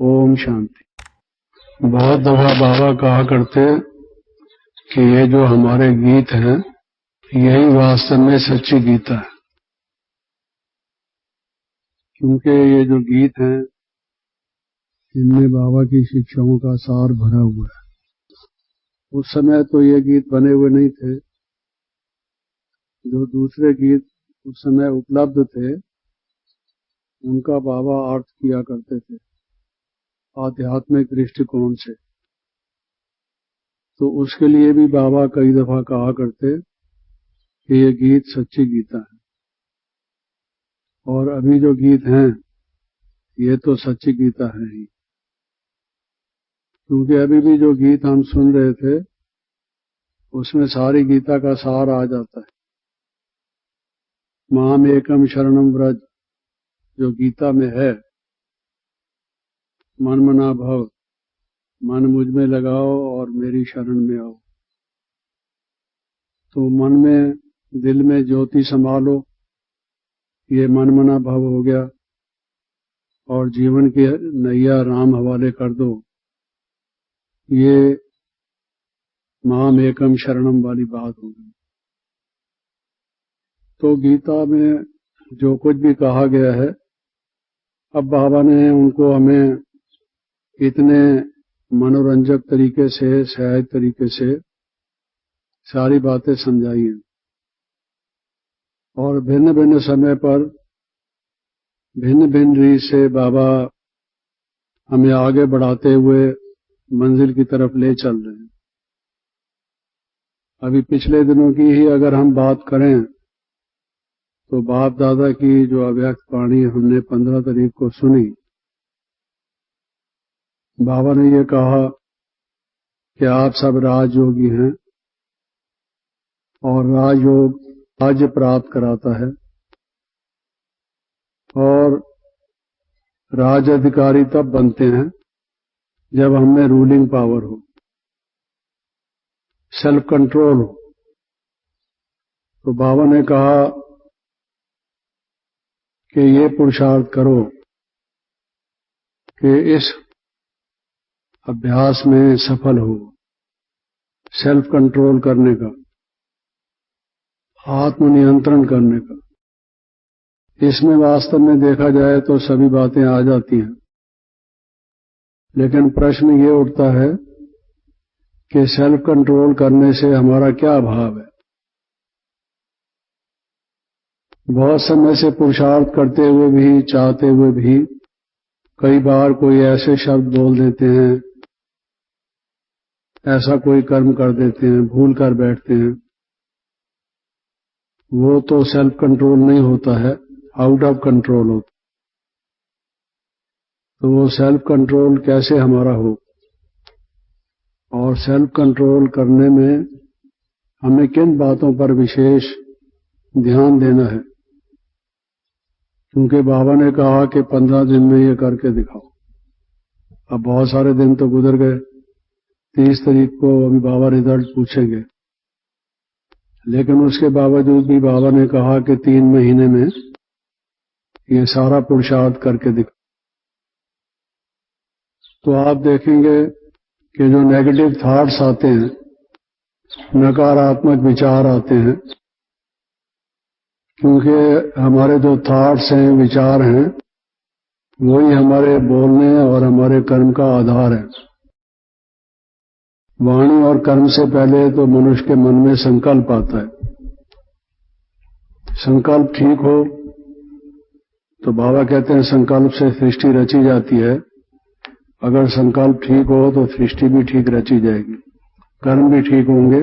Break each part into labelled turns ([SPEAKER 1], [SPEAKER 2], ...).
[SPEAKER 1] ओम शांति। बहुत दफा बाबा कहा करते कि ये जो हमारे गीत हैं यही वास्तव में सच्ची गीता है, क्योंकि ये जो गीत हैं इनमें बाबा की शिक्षाओं का सार भरा हुआ है। उस समय तो ये गीत बने हुए नहीं थे, जो दूसरे गीत उस समय उपलब्ध थे उनका बाबा अर्थ किया करते थे आध्यात्मिक दृष्टिकोण से। तो उसके लिए भी बाबा कई दफा कहा करते कि ये गीत सच्ची गीता है, और अभी जो गीत हैं ये तो सच्ची गीता है ही, क्योंकि अभी भी जो गीत हम सुन रहे थे उसमें सारी गीता का सार आ जाता है। माम एकम शरणम व्रज जो गीता में है, मन मना भव, मन मुझ में लगाओ और मेरी शरण में आओ। तो मन में दिल में ज्योति संभालो, ये मन मना भव हो गया, और जीवन की नैया राम हवाले कर दो, ये माम एकम शरणम वाली बात होगी। तो गीता में जो कुछ भी कहा गया है, अब बाबा ने उनको हमें इतने मनोरंजक तरीके से, सहज तरीके से सारी बातें समझाई हैं, और भिन्न भिन्न समय पर भिन्न भिन्न रीत से बाबा हमें आगे बढ़ाते हुए मंजिल की तरफ ले चल रहे हैं। अभी पिछले दिनों की ही अगर हम बात करें तो बाप दादा की जो अव्यक्त वाणी हमने 15 तारीख को सुनी, बाबा ने ये कहा कि आप सब राजयोगी हैं और राजयोग राज्य प्राप्त कराता है, और राज अधिकारी तब बनते हैं जब हमें रूलिंग पावर हो, सेल्फ कंट्रोल हो। तो बाबा ने कहा कि ये पुरुषार्थ करो कि इस अभ्यास में सफल हो, सेल्फ कंट्रोल करने का, आत्मनियंत्रण करने का। इसमें वास्तव में देखा जाए तो सभी बातें आ जाती हैं, लेकिन प्रश्न ये उठता है कि सेल्फ कंट्रोल करने से हमारा क्या भाव है। बहुत समय से पुरुषार्थ करते हुए भी, चाहते हुए भी, कई बार कोई ऐसे शब्द बोल देते हैं, ऐसा कोई कर्म कर देते हैं, भूल कर बैठते हैं, वो तो सेल्फ कंट्रोल नहीं होता है, आउट ऑफ कंट्रोल होता। तो वो सेल्फ कंट्रोल कैसे हमारा हो, और सेल्फ कंट्रोल करने में हमें किन बातों पर विशेष ध्यान देना है, क्योंकि बाबा ने कहा कि 15 दिन में ये करके दिखाओ। अब बहुत सारे दिन तो गुजर गए, 30 तारीख को अभी बाबा रिजल्ट पूछेंगे, लेकिन उसके बावजूद भी बाबा ने कहा कि 3 महीने में ये सारा पुरुषार्थ करके दिखाओ। तो आप देखेंगे कि जो नेगेटिव थॉट्स आते हैं, नकारात्मक विचार आते हैं, क्योंकि हमारे जो थॉट्स हैं, विचार हैं, वही हमारे बोलने और हमारे कर्म का आधार है। वाणी और कर्म से पहले तो मनुष्य के मन में संकल्प आता है। संकल्प ठीक हो तो बाबा कहते हैं संकल्प से सृष्टि रची जाती है। अगर संकल्प ठीक हो तो सृष्टि भी ठीक रची जाएगी, कर्म भी ठीक होंगे,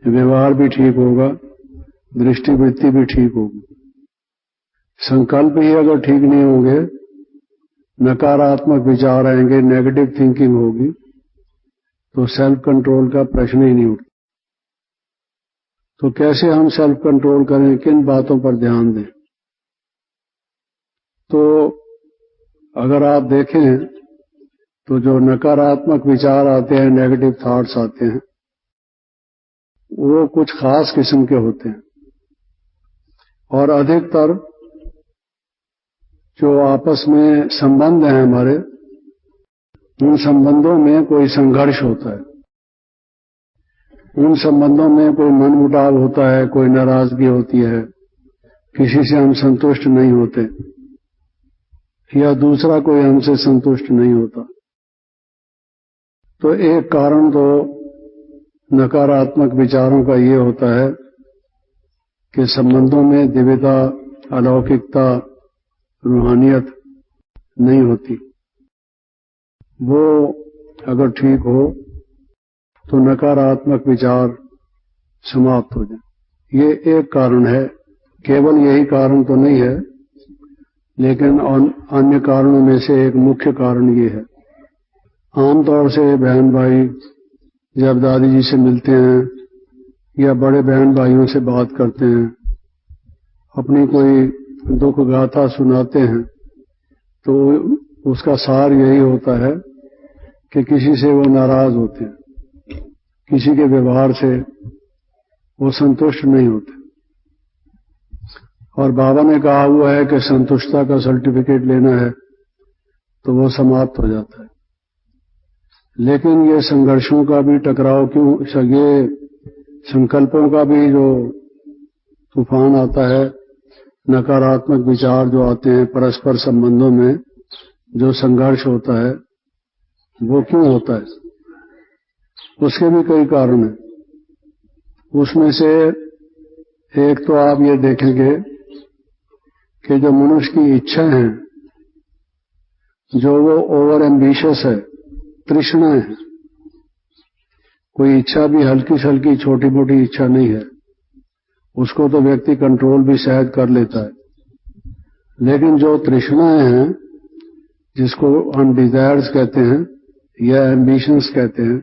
[SPEAKER 1] व्यवहार भी ठीक होगा, दृष्टिवृत्ति भी ठीक होगी। संकल्प ही अगर ठीक नहीं होंगे, नकारात्मक विचार आएंगे, नेगेटिव थिंकिंग होगी, तो सेल्फ कंट्रोल का प्रश्न ही नहीं उठता। तो कैसे हम सेल्फ कंट्रोल करें, किन बातों पर ध्यान दें? तो अगर आप देखें तो जो नकारात्मक विचार आते हैं, नेगेटिव थॉट्स आते हैं, वो कुछ खास किस्म के होते हैं, और अधिकतर जो आपस में संबंध हैं हमारे, उन संबंधों में कोई संघर्ष होता है, उन संबंधों में कोई मनमुटाव होता है, कोई नाराजगी होती है, किसी से हम संतुष्ट नहीं होते या दूसरा कोई हमसे संतुष्ट नहीं होता। तो एक कारण तो नकारात्मक विचारों का ये होता है कि संबंधों में दिव्यता, अलौकिकता, रूहानियत नहीं होती। वो अगर ठीक हो तो नकारात्मक विचार समाप्त हो जाए। ये एक कारण है, केवल यही कारण तो नहीं है, लेकिन अन्य कारणों में से एक मुख्य कारण ये है। आमतौर से बहन भाई जब दादी जी से मिलते हैं या बड़े बहन भाइयों से बात करते हैं, अपनी कोई दुख गाथा सुनाते हैं, तो उसका सार यही होता है कि किसी से वो नाराज होते हैं, किसी के व्यवहार से वो संतुष्ट नहीं होते। और बाबा ने कहा हुआ है कि संतुष्टता का सर्टिफिकेट लेना है तो वो समाप्त हो जाता है। लेकिन ये संघर्षों का भी टकराव क्यों, ये संकल्पों का भी जो तूफान आता है, नकारात्मक विचार जो आते हैं, परस्पर संबंधों में जो संघर्ष होता है, वो क्यों होता है? उसके भी कई कारण हैं। उसमें से एक तो आप ये देखेंगे कि जो मनुष्य की इच्छा है, जो वो ओवर एम्बिशियस है, तृष्णाएं है। कोई इच्छा भी हल्की से हल्की छोटी मोटी इच्छा नहीं है, उसको तो व्यक्ति कंट्रोल भी सहज कर लेता है। लेकिन जो तृष्णाएं हैं, जिसको हम डिजायर्स कहते हैं या एम्बिशंस कहते हैं,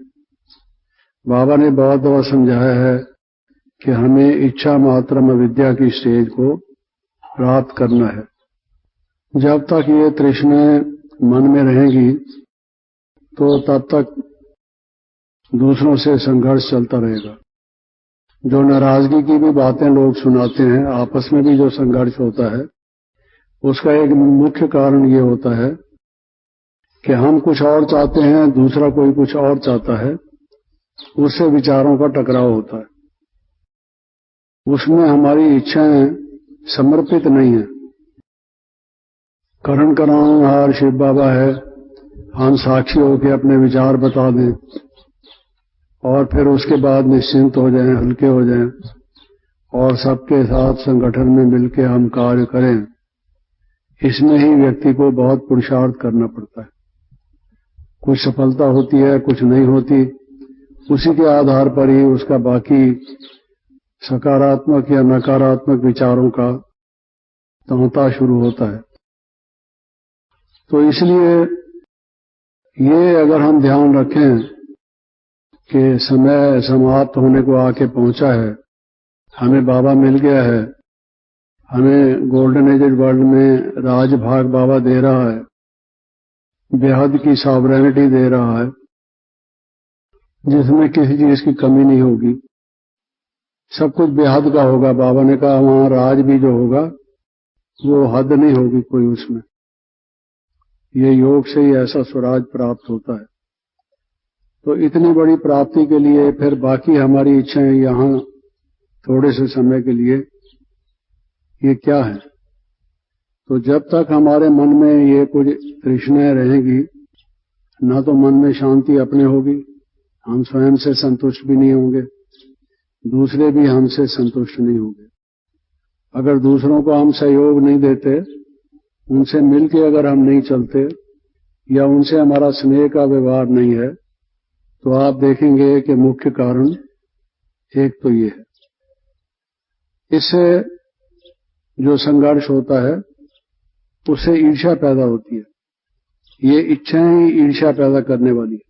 [SPEAKER 1] बाबा ने बहुत दफा समझाया है कि हमें इच्छा मात्रम अविद्या की स्टेज को प्राप्त करना है। जब तक ये तृष्णाएं मन में रहेंगी तो तब तक दूसरों से संघर्ष चलता रहेगा। जो नाराजगी की भी बातें लोग सुनाते हैं, आपस में भी जो संघर्ष होता है, उसका एक मुख्य कारण ये होता है कि हम कुछ और चाहते हैं, दूसरा कोई कुछ और चाहता है, उससे विचारों का टकराव होता है। उसमें हमारी इच्छाएं समर्पित नहीं है। करण करानहार शिव बाबा है, हम साक्षी होकर अपने विचार बता दें और फिर उसके बाद निश्चिंत हो जाएं, हल्के हो जाएं और सबके साथ संगठन में मिलकर हम कार्य करें। इसमें ही व्यक्ति को बहुत पुरुषार्थ करना पड़ता है। कुछ सफलता होती है, कुछ नहीं होती, उसी के आधार पर ही उसका बाकी सकारात्मक या नकारात्मक विचारों का तांता शुरू होता है। तो इसलिए ये अगर हम ध्यान रखें कि समय समाप्त होने को आके पहुंचा है, हमें बाबा मिल गया है, हमें गोल्डन एजेड वर्ल्ड में राज भाग बाबा दे रहा है, बेहद की सॉवरेनिटी दे रहा है, जिसमें किसी चीज की कमी नहीं होगी, सब कुछ बेहद का होगा। बाबा ने कहा वहां राज भी जो होगा वो हद नहीं होगी कोई उसमें। ये योग से ही ऐसा स्वराज प्राप्त होता है। तो इतनी बड़ी प्राप्ति के लिए फिर बाकी हमारी इच्छाएं यहाँ थोड़े से समय के लिए ये क्या है? तो जब तक हमारे मन में ये कुछ तृष्णाएं रहेंगी, ना तो मन में शांति अपने होगी, हम स्वयं से संतुष्ट भी नहीं होंगे, दूसरे भी हमसे संतुष्ट नहीं होंगे। अगर दूसरों को हम सहयोग नहीं देते, उनसे मिलके अगर हम नहीं चलते या उनसे हमारा स्नेह का व्यवहार नहीं है, तो आप देखेंगे कि मुख्य कारण एक तो ये है। इससे जो संघर्ष होता है उससे ईर्ष्या पैदा होती है। ये इच्छाएं ही ईर्ष्या पैदा करने वाली है।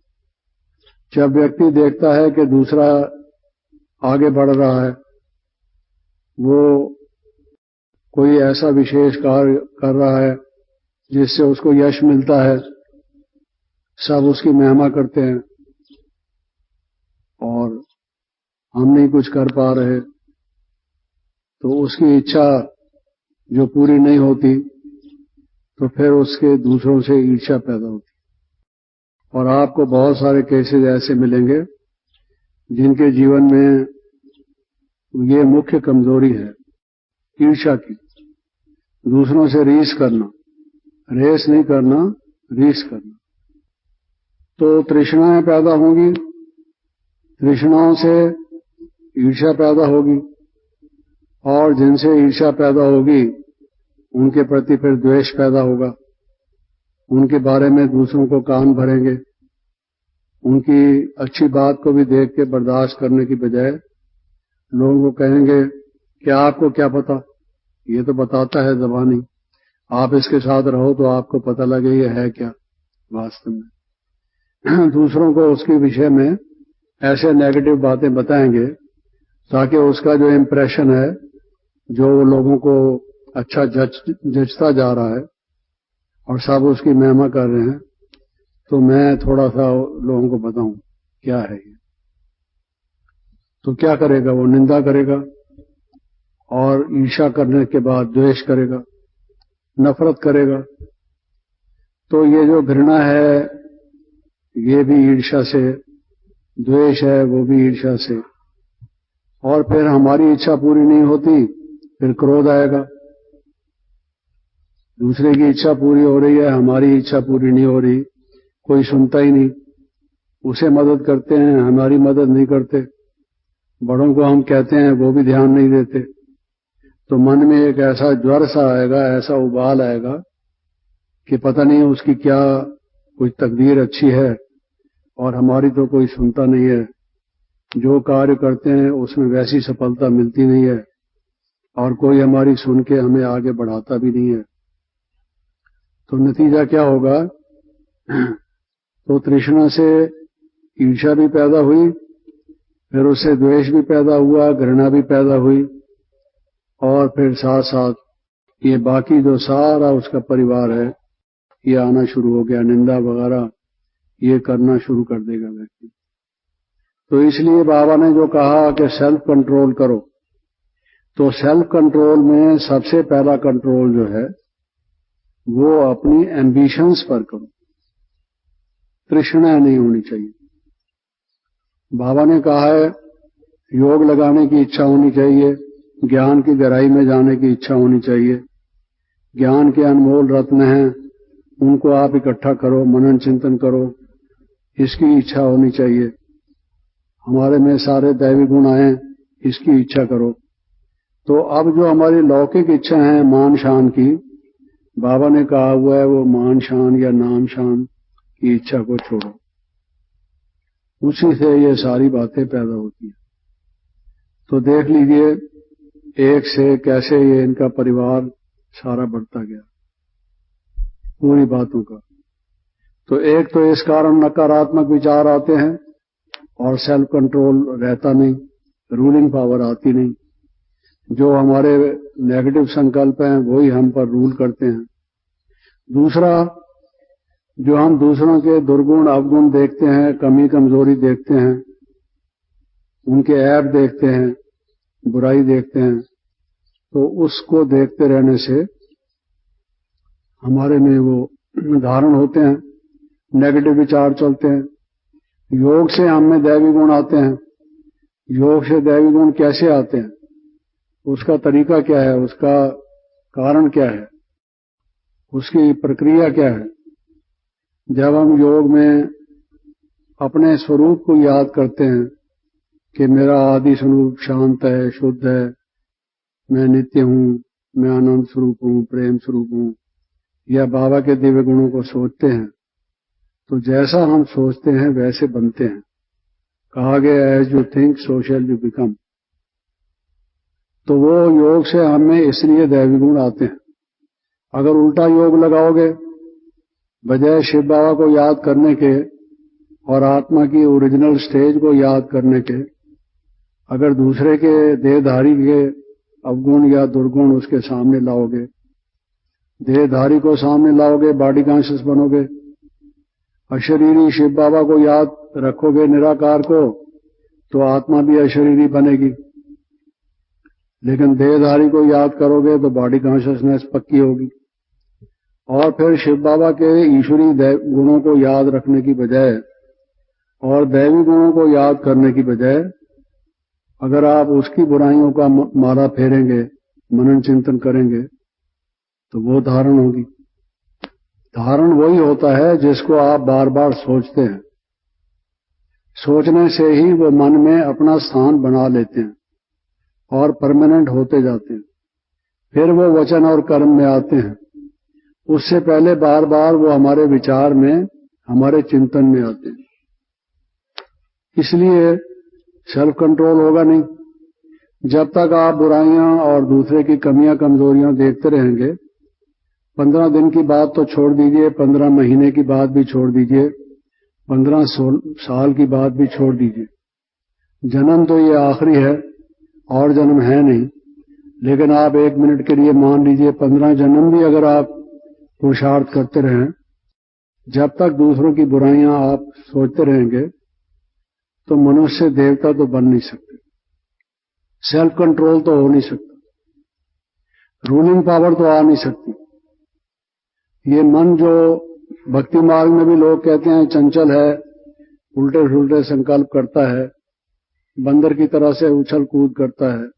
[SPEAKER 1] जब व्यक्ति देखता है कि दूसरा आगे बढ़ रहा है, वो कोई ऐसा विशेष कार्य कर रहा है जिससे उसको यश मिलता है, सब उसकी महिमा करते हैं और हम नहीं कुछ कर पा रहे, तो उसकी इच्छा जो पूरी नहीं होती, तो फिर उसके दूसरों से ईर्ष्या पैदा होती। और आपको बहुत सारे केसेस ऐसे मिलेंगे जिनके जीवन में ये मुख्य कमजोरी है, ईर्ष्या की, दूसरों से रीस करना, रेस नहीं करना, रीस करना। तो तृष्णाएं पैदा होंगी, तृष्णाओं से ईर्ष्या पैदा होगी, और जिनसे ईर्ष्या पैदा होगी उनके प्रति फिर द्वेष पैदा होगा, उनके बारे में दूसरों को कान भरेंगे, उनकी अच्छी बात को भी देख के बर्दाश्त करने की बजाय लोगों को कहेंगे कि आपको क्या पता, ये तो बताता है ज़बानी, आप इसके साथ रहो तो आपको पता लगे ये है क्या वास्तव में। दूसरों को उसके विषय में ऐसे नेगेटिव बातें बताएंगे ताकि उसका जो इम्प्रेशन है, जो लोगों को अच्छा जचता जा रहा है और सब उसकी महिमा कर रहे हैं, तो मैं थोड़ा सा लोगों को बताऊं क्या है ये। तो क्या करेगा वो? निंदा करेगा और ईर्ष्या करने के बाद द्वेष करेगा, नफरत करेगा। तो ये जो घृणा है ये भी ईर्ष्या से, द्वेष है वो भी ईर्ष्या से, और फिर हमारी इच्छा पूरी नहीं होती फिर क्रोध आएगा। दूसरे की इच्छा पूरी हो रही है, हमारी इच्छा पूरी नहीं हो रही, कोई सुनता ही नहीं, उसे मदद करते हैं, हमारी मदद नहीं करते, बड़ों को हम कहते हैं वो भी ध्यान नहीं देते। तो मन में एक ऐसा ज्वर सा आएगा, ऐसा उबाल आएगा कि पता नहीं उसकी क्या कोई तकदीर अच्छी है और हमारी तो कोई सुनता नहीं है, जो कार्य करते हैं उसमें वैसी सफलता मिलती नहीं है और कोई हमारी सुन के हमें आगे बढ़ाता भी नहीं है। तो नतीजा क्या होगा? तो तृष्णा से ईर्ष्या भी पैदा हुई, फिर उससे द्वेष भी पैदा हुआ, घृणा भी पैदा हुई, और फिर साथ साथ ये बाकी जो सारा उसका परिवार है ये आना शुरू हो गया, निंदा वगैरह ये करना शुरू कर देगा व्यक्ति। तो इसलिए बाबा ने जो कहा कि सेल्फ कंट्रोल करो, तो सेल्फ कंट्रोल में सबसे पहला कंट्रोल जो है वो अपनी एम्बिशंस पर करो, तृष्णा नहीं होनी चाहिए। बाबा ने कहा है योग लगाने की इच्छा होनी चाहिए, ज्ञान की गहराई में जाने की इच्छा होनी चाहिए, ज्ञान के अनमोल रत्न हैं उनको आप इकट्ठा करो, मनन चिंतन करो, इसकी इच्छा होनी चाहिए। हमारे में सारे दैवी गुण आए, इसकी इच्छा करो। तो अब जो हमारी लौकिक इच्छा है मान शान की, बाबा ने कहा हुआ है वो मान शान या नाम शान की इच्छा को छोड़ो, उसी से ये सारी बातें पैदा होती हैं। तो देख लीजिए एक से कैसे ये इनका परिवार सारा बढ़ता गया पूरी बातों का। तो एक तो इस कारण नकारात्मक विचार आते हैं और सेल्फ कंट्रोल रहता नहीं, रूलिंग पावर आती नहीं, जो हमारे नेगेटिव संकल्प हैं वही हम पर रूल करते हैं। दूसरा, जो हम दूसरों के दुर्गुण अवगुण देखते हैं, कमी कमजोरी देखते हैं, उनके ऐब देखते हैं, बुराई देखते हैं, तो उसको देखते रहने से हमारे में वो धारण होते हैं, नेगेटिव विचार चलते हैं। योग से हम में दैवी गुण आते हैं। योग से दैवी गुण कैसे आते हैं, उसका तरीका क्या है, उसका कारण क्या है, उसकी प्रक्रिया क्या है? जब हम योग में अपने स्वरूप को याद करते हैं कि मेरा आदि स्वरूप शांत है, शुद्ध है, मैं नित्य हूं, मैं आनंद स्वरूप हूं, प्रेम स्वरूप हूं, या बाबा के दिव्य गुणों को सोचते हैं, तो जैसा हम सोचते हैं वैसे बनते हैं। कहा गया as you think so shall you become. तो वो योग से हमें इसलिए दैवी गुण आते हैं। अगर उल्टा योग लगाओगे, बजाय शिव बाबा को याद करने के और आत्मा की ओरिजिनल स्टेज को याद करने के, अगर दूसरे के देहधारी के अवगुण या दुर्गुण उसके सामने लाओगे, देहधारी को सामने लाओगे, बॉडी कॉन्शियस बनोगे, अशरीरी शिव बाबा को याद रखोगे, निराकार को, तो आत्मा भी अशरीरी बनेगी। लेकिन देहधारी को याद करोगे तो बॉडी कॉन्शियसनेस पक्की होगी। और फिर शिव बाबा के ईश्वरी गुणों को याद रखने की बजाय और दैवी गुणों को याद करने की बजाय अगर आप उसकी बुराइयों का माला फेरेंगे, मनन चिंतन करेंगे, तो वो धारण होगी। धारण वही होता है जिसको आप बार बार सोचते हैं। सोचने से ही वो मन में अपना स्थान बना लेते हैं और परमानेंट होते जाते हैं। फिर वो वचन और कर्म में आते हैं। उससे पहले बार बार वो हमारे विचार में, हमारे चिंतन में आते हैं। इसलिए सेल्फ कंट्रोल होगा नहीं। जब तक आप बुराइयां और दूसरे की कमियां कमजोरियां देखते रहेंगे, 15 दिन की बात तो छोड़ दीजिए, 15 महीने की बात भी छोड़ दीजिए, 15 साल की बात भी छोड़ दीजिए। जन्म तो ये आखिरी है और जन्म है नहीं, लेकिन आप 1 मिनट के लिए मान लीजिए 15 जन्म भी अगर आप पुरुषार्थ करते रहें, जब तक दूसरों की बुराइयां आप सोचते रहेंगे, तो मनुष्य देवता तो बन नहीं सकते, सेल्फ कंट्रोल तो हो नहीं सकता, रूलिंग पावर तो आ नहीं सकती। ये मन जो भक्ति मार्ग में भी लोग कहते हैं चंचल है, उल्टे सुल्टे संकल्प करता है, बंदर की तरह से उछल कूद करता है,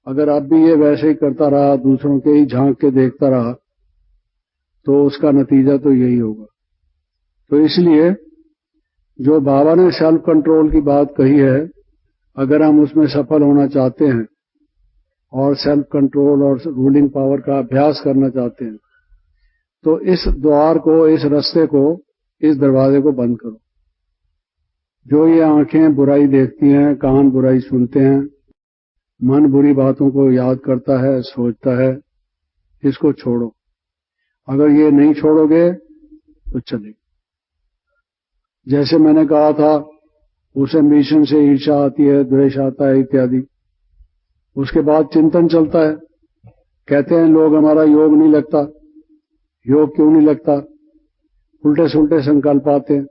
[SPEAKER 1] अगर अब भी ये वैसे ही करता रहा, दूसरों के ही झांक के देखता रहा, तो उसका नतीजा तो यही होगा। तो इसलिए जो बाबा ने सेल्फ कंट्रोल की बात कही है, अगर हम उसमें सफल होना चाहते हैं और सेल्फ कंट्रोल और रूलिंग पावर का अभ्यास करना चाहते हैं, तो इस द्वार को, इस रास्ते को, इस दरवाजे को बंद करो। जो ये आंखें बुराई देखती हैं, कान बुराई सुनते हैं, मन बुरी बातों को याद करता है, सोचता है, इसको छोड़ो। अगर ये नहीं छोड़ोगे तो चलेगा। जैसे मैंने कहा था, उस एम्बिशन से ईर्ष्या आती है, द्वेष आता है इत्यादि। उसके बाद चिंतन चलता है। कहते हैं लोग हमारा योग नहीं लगता। योग क्यों नहीं लगता? उल्टे सुल्टे संकल्प आते हैं।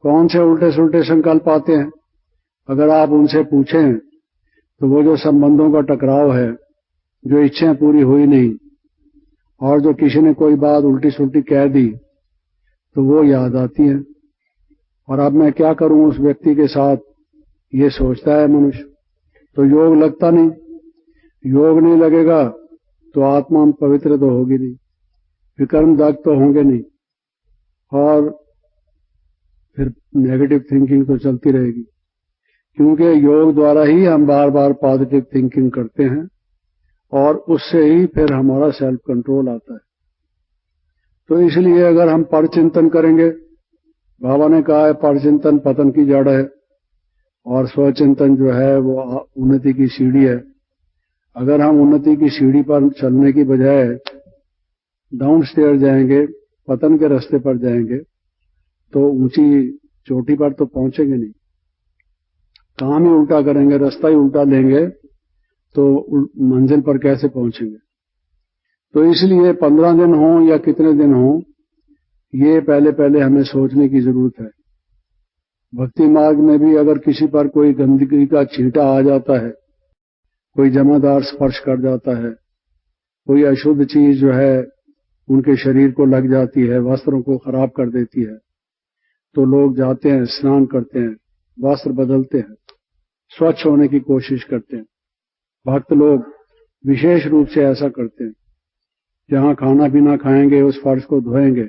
[SPEAKER 1] कौन से उल्टे सुल्टे संकल्प आते हैं? अगर आप उनसे पूछें तो वो जो संबंधों का टकराव है, जो इच्छाएं पूरी हुई नहीं, और जो किसी ने कोई बात उल्टी सुल्टी कह दी, तो वो याद आती है। और अब मैं क्या करूं उस व्यक्ति के साथ, ये सोचता है मनुष्य। तो योग लगता नहीं। योग नहीं लगेगा तो आत्मा पवित्र तो होगी नहीं, विकर्म दग्ध तो होंगे नहीं, और फिर नेगेटिव थिंकिंग तो चलती रहेगी। क्योंकि योग द्वारा ही हम बार बार पॉजिटिव थिंकिंग करते हैं और उससे ही फिर हमारा सेल्फ कंट्रोल आता है। तो इसलिए अगर हम परचिंतन करेंगे, बाबा ने कहा है परचिंतन पतन की जड़ है और स्वचिंतन जो है वो उन्नति की सीढ़ी है। अगर हम उन्नति की सीढ़ी पर चलने की बजाय डाउन स्टेयर जाएंगे, पतन के रास्ते पर जाएंगे, तो ऊंची चोटी पर तो पहुंचेंगे नहीं। काम ही उल्टा करेंगे, रास्ता ही उल्टा लेंगे, तो मंजिल पर कैसे पहुंचेंगे? तो इसलिए 15 दिन हो या कितने दिन हो, ये पहले पहले हमें सोचने की जरूरत है। भक्ति मार्ग में भी अगर किसी पर कोई गंदगी का छींटा आ जाता है, कोई जमादार स्पर्श कर जाता है, कोई अशुद्ध चीज जो है उनके शरीर को लग जाती है, वस्त्रों को खराब कर देती है, तो लोग जाते हैं, स्नान करते हैं, वस्त्र बदलते हैं, स्वच्छ होने की कोशिश करते हैं। भक्त लोग विशेष रूप से ऐसा करते हैं। जहां खाना पीना खाएंगे उस फर्श को धोएंगे,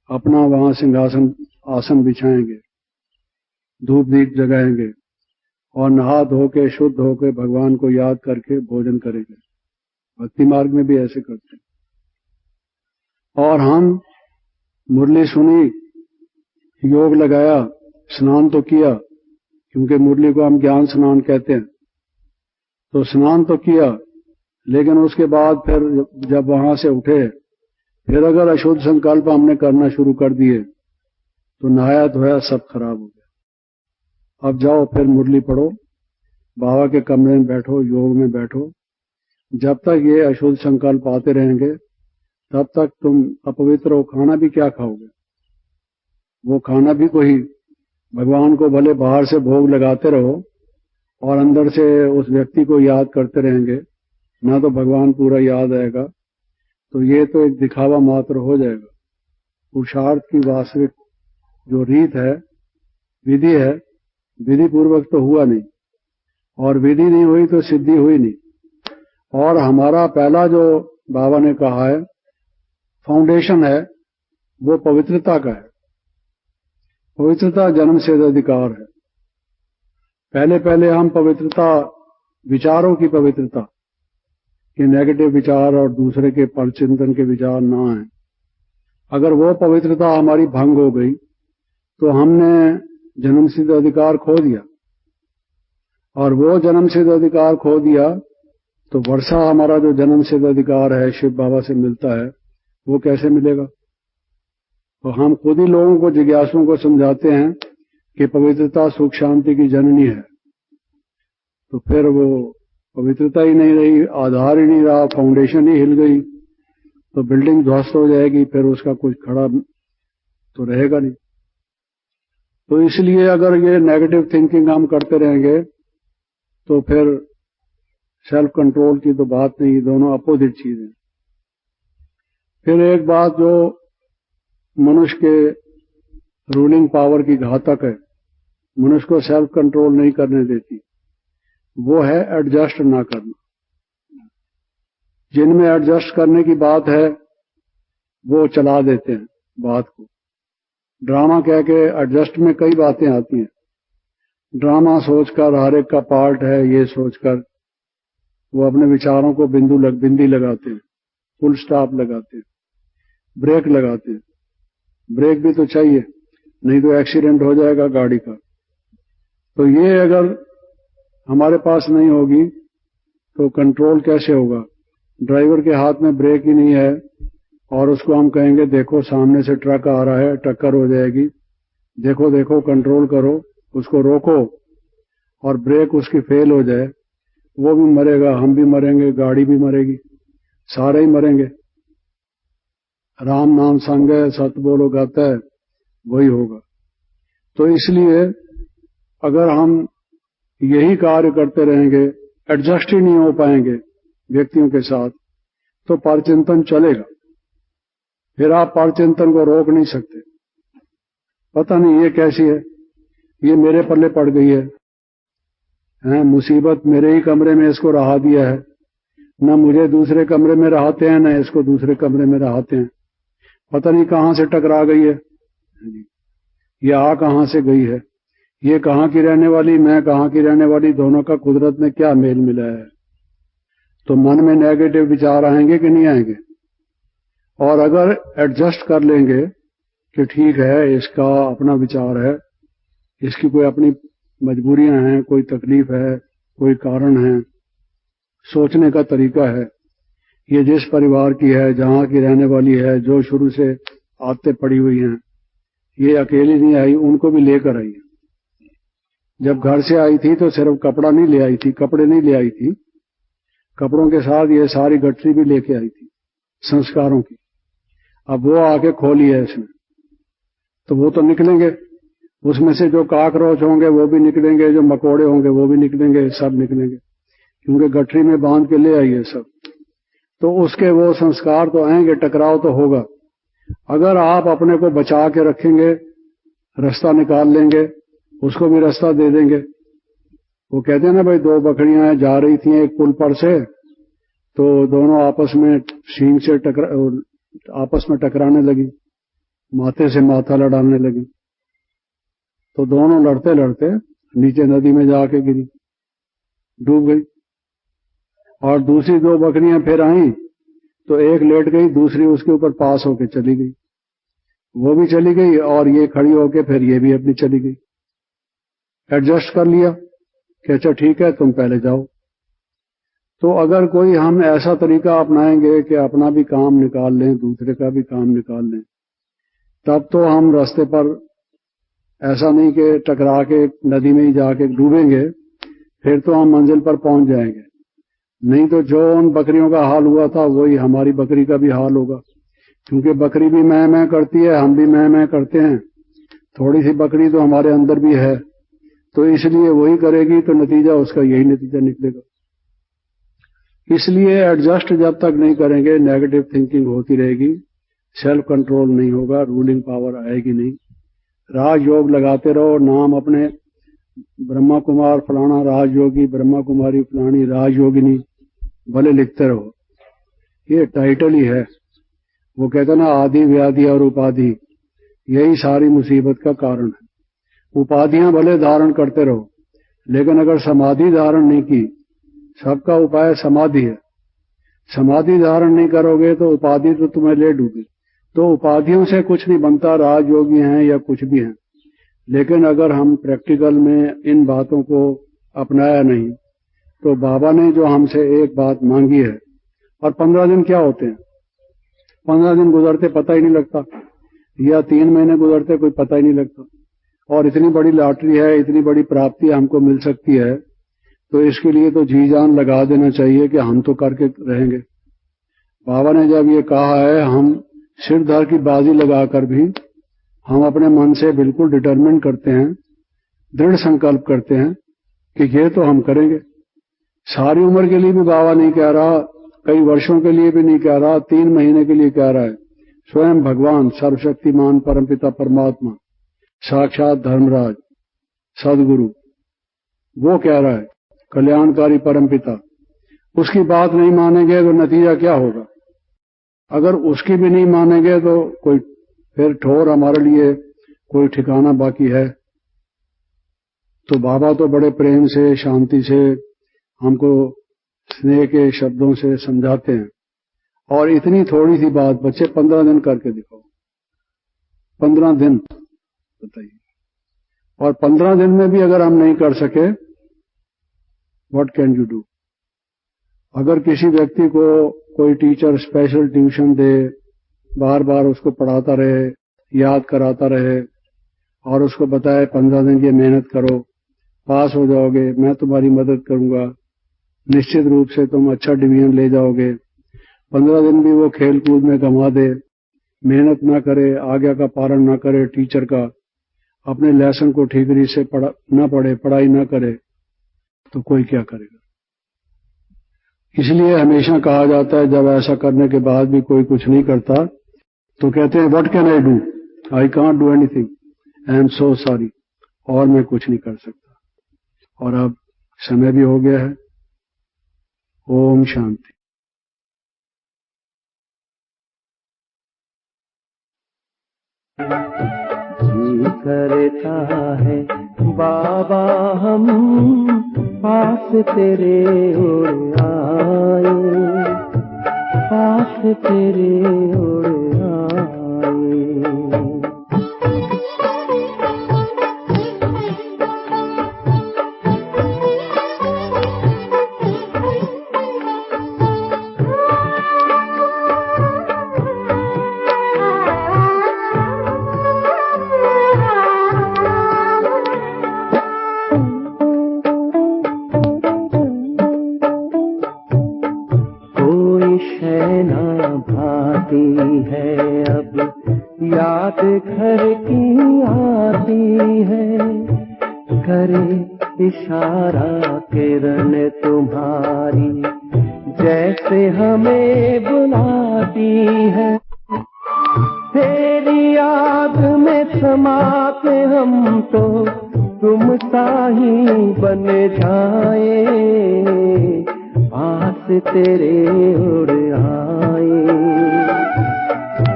[SPEAKER 1] अपना वहां सिंहासन आसन बिछाएंगे, धूप दीप जगाएंगे और नहा धो के शुद्ध होकर भगवान को याद करके भोजन करेंगे। भक्ति मार्ग में भी ऐसे करते हैं। और हम मुरली सुनी, योग लगाया, स्नान तो किया, क्योंकि मुरली को हम ज्ञान स्नान कहते हैं, तो स्नान तो किया, लेकिन उसके बाद फिर जब वहां से उठे, फिर अगर अशुद्ध संकल्प हमने करना शुरू कर दिए, तो नहाया धोया सब खराब हो गया। अब जाओ फिर मुरली पढ़ो, बाबा के कमरे में बैठो, योग में बैठो। जब तक ये अशुद्ध संकल्प आते रहेंगे, तब तक तुम अपवित्र हो। खाना भी क्या खाओगे? वो खाना भी कोई, भगवान को भले बाहर से भोग लगाते रहो और अंदर से उस व्यक्ति को याद करते रहेंगे, ना तो भगवान पूरा याद आएगा। तो ये तो एक दिखावा मात्र हो जाएगा। पुरुषार्थ की वास्तविक जो रीत है, विधि है, विधि पूर्वक तो हुआ नहीं, और विधि नहीं हुई तो सिद्धि हुई नहीं। और हमारा पहला जो बाबा ने कहा है फाउंडेशन है, वो पवित्रता का है। पवित्रता जन्म से अधिकार है। पहले पहले हम पवित्रता, विचारों की पवित्रता, कि नेगेटिव विचार और दूसरे के परचिंतन के विचार ना आए, अगर वो पवित्रता हमारी भंग हो गई तो हमने जन्मसिद्ध अधिकार खो दिया, और वो जन्मसिद्ध अधिकार खो दिया तो वर्षा हमारा जो जन्मसिद्ध अधिकार है शिव बाबा से मिलता है, वो कैसे मिलेगा? तो हम खुद ही लोगों को, जिज्ञासुओं को समझाते हैं कि पवित्रता सुख शांति की जननी है, तो फिर वो पवित्रता ही नहीं रही, आधार ही नहीं रहा, फाउंडेशन ही हिल गई, तो बिल्डिंग ध्वस्त हो जाएगी, फिर उसका कुछ खड़ा तो रहेगा नहीं। तो इसलिए अगर ये नेगेटिव थिंकिंग हम करते रहेंगे तो फिर सेल्फ कंट्रोल की तो बात नहीं, दोनों अपोजिट चीजें। फिर एक बात जो मनुष्य के रूलिंग पावर की घातक है, मनुष्य को सेल्फ कंट्रोल नहीं करने देती, वो है एडजस्ट ना करना। जिनमें एडजस्ट करने की बात है वो चला देते हैं बात को, ड्रामा कह के। एडजस्ट में कई बातें आती हैं, ड्रामा सोचकर, हर एक का पार्ट है ये सोचकर वो अपने विचारों को बिंदी लगाते हैं, फुल स्टॉप लगाते हैं, ब्रेक लगाते हैं। ब्रेक भी तो चाहिए, नहीं तो एक्सीडेंट हो जाएगा गाड़ी का। तो ये अगर हमारे पास नहीं होगी तो कंट्रोल कैसे होगा? ड्राइवर के हाथ में ब्रेक ही नहीं है और उसको हम कहेंगे देखो सामने से ट्रक आ रहा है, टक्कर हो जाएगी, देखो देखो कंट्रोल करो, उसको रोको, और ब्रेक उसकी फेल हो जाए, वो भी मरेगा, हम भी मरेंगे, गाड़ी भी मरेगी, सारे ही मरेंगे। राम नाम संग है, सत बोलो गाता है, वही होगा। तो इसलिए अगर हम यही कार्य करते रहेंगे, एडजस्ट ही नहीं हो पाएंगे व्यक्तियों के साथ, तो परचिंतन चलेगा, फिर आप परचिंतन को रोक नहीं सकते। पता नहीं ये कैसी है, ये मेरे पल्ले पड़ गई है, मुसीबत मेरे ही कमरे में इसको रहा दिया है, न मुझे दूसरे कमरे में रहाते हैं, न इसको दूसरे कमरे में रहाते हैं, पता नहीं कहां से टकरा गई है, ये आ कहां से गई है, ये कहां की रहने वाली, मैं कहां की रहने वाली, दोनों का कुदरत ने क्या मेल मिलाया है। तो मन में नेगेटिव विचार आएंगे कि नहीं आएंगे? और अगर एडजस्ट कर लेंगे कि ठीक है, इसका अपना विचार है, इसकी कोई अपनी मजबूरियां हैं, कोई तकलीफ है, कोई कारण है, सोचने का तरीका है, ये जिस परिवार की है, जहां की रहने वाली है, जो शुरू से आदतें पड़ी हुई हैं, ये अकेली नहीं आई, उनको भी लेकर आई। जब घर से आई थी तो सिर्फ कपड़ा नहीं ले आई थी, कपड़े नहीं ले आई थी, कपड़ों के साथ ये सारी गठरी भी लेके आई थी संस्कारों की। अब वो आके खोली है इसने, तो वो तो निकलेंगे, उसमें से जो काकरोच होंगे वो भी निकलेंगे, जो मकोड़े होंगे वो भी निकलेंगे, सब निकलेंगे, क्योंकि गठरी में बांध के ले आई है सब। तो उसके वो संस्कार तो आएंगे, टकराव तो होगा। अगर आप अपने को बचा के रखेंगे, रास्ता निकाल लेंगे, उसको भी रास्ता दे देंगे। वो कहते हैं ना भाई, दो बकरियां जा रही थी एक पुल पर से, तो दोनों आपस में सींग से आपस में टकराने लगी, माथे से माथा लड़ाने लगी, तो दोनों लड़ते लड़ते नीचे नदी में जाके गिरी, डूब गई। और दूसरी दो बकरियां फिर आई तो एक लेट गई, दूसरी उसके ऊपर पास होके चली गई, वो भी चली गई, और ये खड़ी होके फिर ये भी अपनी चली गई। एडजस्ट कर लिया कि अच्छा ठीक है, तुम पहले जाओ। तो अगर कोई हम ऐसा तरीका अपनाएंगे कि अपना भी काम निकाल लें, दूसरे का भी काम निकाल लें, तब तो हम रास्ते पर ऐसा नहीं कि टकरा के नदी में ही जाके डूबेंगे, फिर तो हम मंजिल पर पहुंच जाएंगे। नहीं तो जो उन बकरियों का हाल हुआ था वही हमारी बकरी का भी हाल होगा, क्योंकि बकरी भी मैं करती है, हम भी मैं करते हैं, थोड़ी सी बकरी तो हमारे अंदर भी है, तो इसलिए वही करेगी, तो नतीजा उसका यही नतीजा निकलेगा। इसलिए एडजस्ट जब तक नहीं करेंगे नेगेटिव थिंकिंग होती रहेगी, सेल्फ कंट्रोल नहीं होगा, रूलिंग पावर आएगी नहीं। राजयोग लगाते रहो, नाम अपने ब्रह्मा कुमार फलाना राजयोगी, ब्रह्मा कुमारी फलानी राजयोगिनी भले लिखते रहो, ये टाइटल ही है। वो कहते ना आदि व्याधि और उपाधि, यही सारी मुसीबत का कारण है। उपाधियां भले धारण करते रहो, लेकिन अगर समाधि धारण नहीं की, सबका उपाय समाधि है, समाधि धारण नहीं करोगे तो उपाधि तो तुम्हें ले डूबी। तो उपाधियों से कुछ नहीं बनता, राजयोगी हैं या कुछ भी हैं। लेकिन अगर हम प्रैक्टिकल में इन बातों को अपनाया नहीं, तो बाबा ने जो हमसे एक बात मांगी है, और 15 दिन क्या होते हैं, 15 दिन गुजरते पता ही नहीं लगता, या 3 महीने गुजरते कोई पता ही नहीं लगता। और इतनी बड़ी लॉटरी है, इतनी बड़ी प्राप्ति हमको मिल सकती है, तो इसके लिए तो जी जान लगा देना चाहिए कि हम तो करके रहेंगे। बाबा ने जब ये कहा है, हम सिर धर की बाजी लगाकर भी हम अपने मन से बिल्कुल डिटरमिन करते हैं, दृढ़ संकल्प करते हैं कि ये तो हम करेंगे। सारी उम्र के लिए भी बाबा नहीं कह रहा, कई वर्षों के लिए भी नहीं कह रहा, 3 महीने के लिए कह रहा है। स्वयं भगवान सर्वशक्तिमान परमपिता परमात्मा साक्षात धर्मराज सदगुरु वो कह रहा है, कल्याणकारी परमपिता, उसकी बात नहीं मानेंगे तो नतीजा क्या होगा? अगर उसकी भी नहीं मानेंगे तो कोई फिर ठोर हमारे लिए कोई ठिकाना बाकी है। तो बाबा तो बड़े प्रेम से शांति से हमको स्नेह के शब्दों से समझाते हैं, और इतनी थोड़ी सी बात बच्चे 15 दिन करके दिखाओ, 15 दिन बताइए। और 15 दिन में भी अगर हम नहीं कर सके, व्हाट कैन यू डू? अगर किसी व्यक्ति को कोई टीचर स्पेशल ट्यूशन दे, बार बार उसको पढ़ाता रहे, याद कराता रहे, और उसको बताए 15 दिन की मेहनत करो, पास हो जाओगे, मैं तुम्हारी मदद करूंगा, निश्चित रूप से तुम अच्छा डिवीजन ले जाओगे। 15 दिन भी वो खेल कूद में गंवा दे, मेहनत ना करे, आज्ञा का पालन ना करे टीचर का, अपने लेसन को ठीक रीत से ना पढ़े, पढ़ाई ना करे, तो कोई क्या करेगा? इसलिए हमेशा कहा जाता है, जब ऐसा करने के बाद भी कोई कुछ नहीं करता, तो कहते हैं what can I do, I can't do anything, I am so sorry, और मैं कुछ नहीं कर सकता। और अब समय भी हो गया है। ओम शांति।
[SPEAKER 2] जी करता है बाबा हम पास तेरे उड़ आए, पास तेरे उड़ आए। है अब याद घर की आती है, करे इशारा किरण तुम्हारी, जैसे हमें बुलाती है। तेरी याद में समाते हम तो तुम सा ही बन जाए, पास तेरे उड़ आए,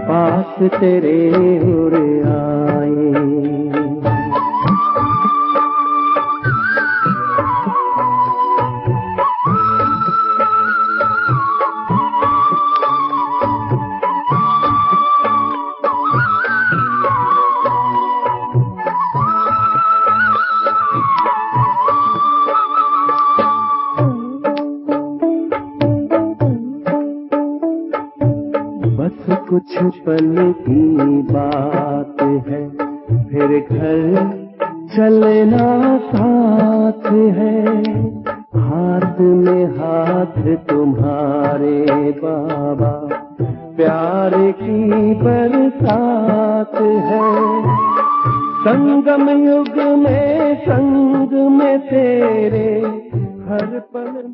[SPEAKER 2] पास तेरे उड़ आए। कुछ पल की बात है, फिर घर चलना साथ है, हाथ में हाथ तुम्हारे बाबा, प्यार की बरसात है। संगम युग में संग में तेरे हर पल